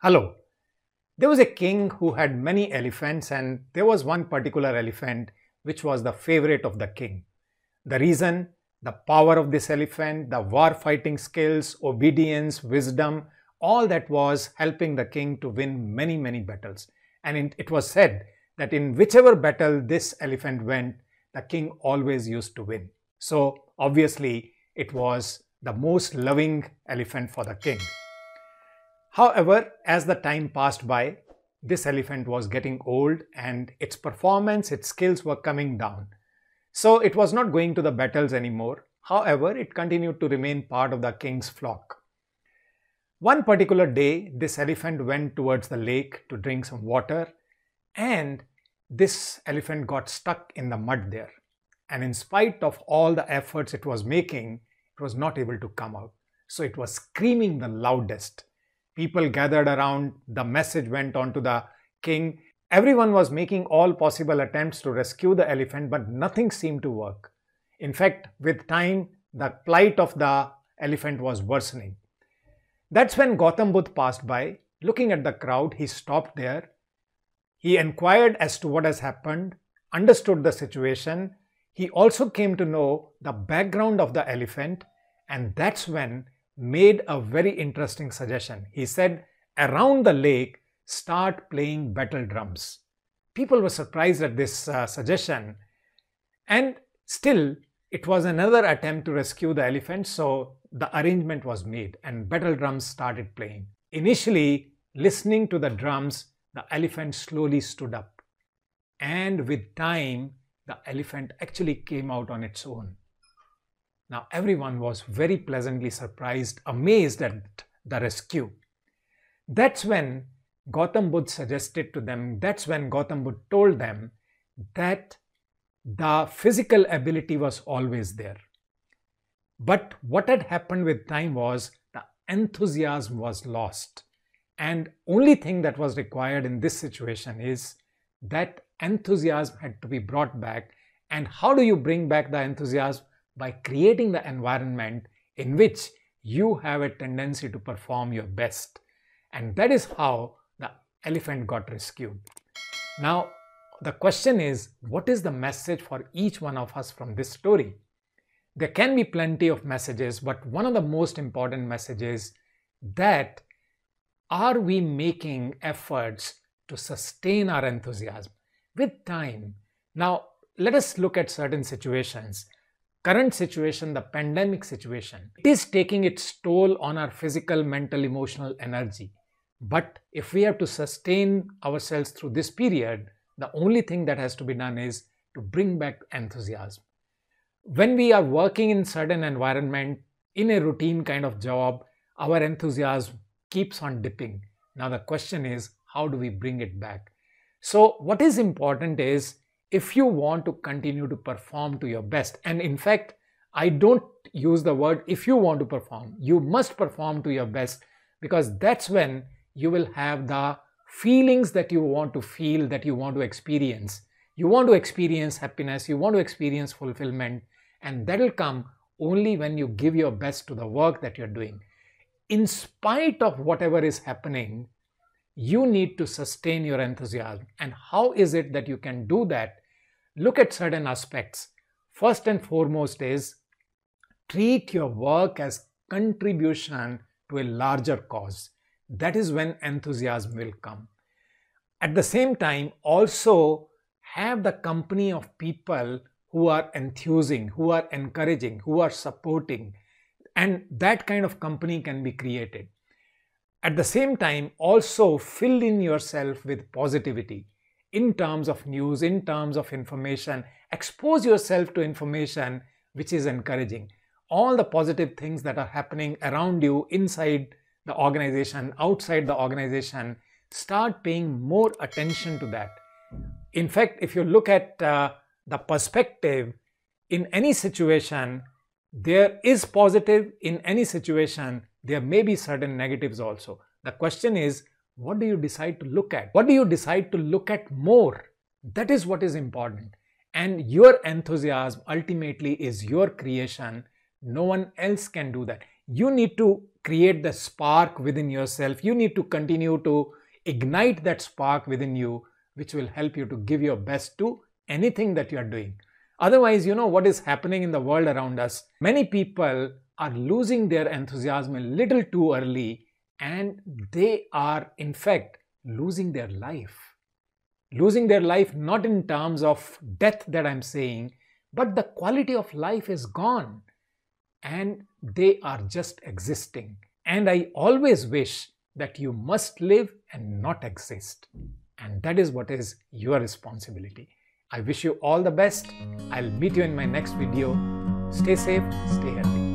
Hello. There was a king who had many elephants, and there was one particular elephant which was the favorite of the king. The reason, the power of this elephant, the war fighting skills, obedience, wisdom, all that was helping the king to win many battles. And it was said that in whichever battle this elephant went, the king always used to win. So obviously it was the most loving elephant for the king. However, as the time passed by, this elephant was getting old and its performance, its skills were coming down. So it was not going to the battles anymore. However, it continued to remain part of the king's flock. One particular day, this elephant went towards the lake to drink some water, and this elephant got stuck in the mud there. And in spite of all the efforts it was making, it was not able to come out. So it was screaming the loudest. People gathered around, the message went on to the king. Everyone was making all possible attempts to rescue the elephant, but nothing seemed to work. In fact, with time, the plight of the elephant was worsening. That's when Gautam Buddha passed by. Looking at the crowd, he stopped there. He inquired as to what has happened, understood the situation. He also came to know the background of the elephant, and that's when made a very interesting suggestion. He said, around the lake, start playing battle drums. People were surprised at this suggestion, and still it was another attempt to rescue the elephant, so the arrangement was made and battle drums started playing. Initially, listening to the drums, the elephant slowly stood up, and with time, the elephant actually came out on its own. Now everyone was very pleasantly surprised, amazed at the rescue. That's when Gautam Buddha suggested to them, that's when Gautam Buddha told them that the physical ability was always there. But what had happened with time was the enthusiasm was lost. And only thing that was required in this situation is that enthusiasm had to be brought back. And how do you bring back the enthusiasm? By creating the environment in which you have a tendency to perform your best. And that is how the elephant got rescued. Now, the question is, what is the message for each one of us from this story? There can be plenty of messages, but one of the most important messages that are we making efforts to sustain our enthusiasm with time? Now, let us look at certain situations. Current situation, the pandemic situation, it is taking its toll on our physical, mental, emotional energy. But if we have to sustain ourselves through this period, the only thing that has to be done is to bring back enthusiasm. When we are working in certain environment, in a routine kind of job, our enthusiasm keeps on dipping. Now the question is, how do we bring it back? So what is important is, if you want to continue to perform to your best, and in fact, I don't use the word if you want to perform, you must perform to your best, because that's when you will have the feelings that you want to feel, that you want to experience. You want to experience happiness, you want to experience fulfillment, and that will come only when you give your best to the work that you're doing. In spite of whatever is happening, you need to sustain your enthusiasm. And how is it that you can do that? Look at certain aspects. First and foremost is treat your work as contribution to a larger cause. That is when enthusiasm will come. At the same time, also have the company of people who are enthusing, who are encouraging, who are supporting, and that kind of company can be created. At the same time, also fill in yourself with positivity in terms of news, in terms of information. Expose yourself to information which is encouraging. All the positive things that are happening around you, inside the organization, outside the organization, start paying more attention to that. In fact, if you look at the perspective, in any situation, there is positive. In any situation, there may be certain negatives also. The question is, what do you decide to look at? What do you decide to look at more? That is what is important. And your enthusiasm ultimately is your creation. No one else can do that. You need to create the spark within yourself. You need to continue to ignite that spark within you, which will help you to give your best to anything that you are doing. Otherwise, what is happening in the world around us. Many people are losing their enthusiasm a little too early, and they are in fact losing their life. Losing their life not in terms of death that I'm saying, but the quality of life is gone and they are just existing. And I always wish that you must live and not exist. And that is what is your responsibility. I wish you all the best. I'll meet you in my next video. Stay safe, stay healthy.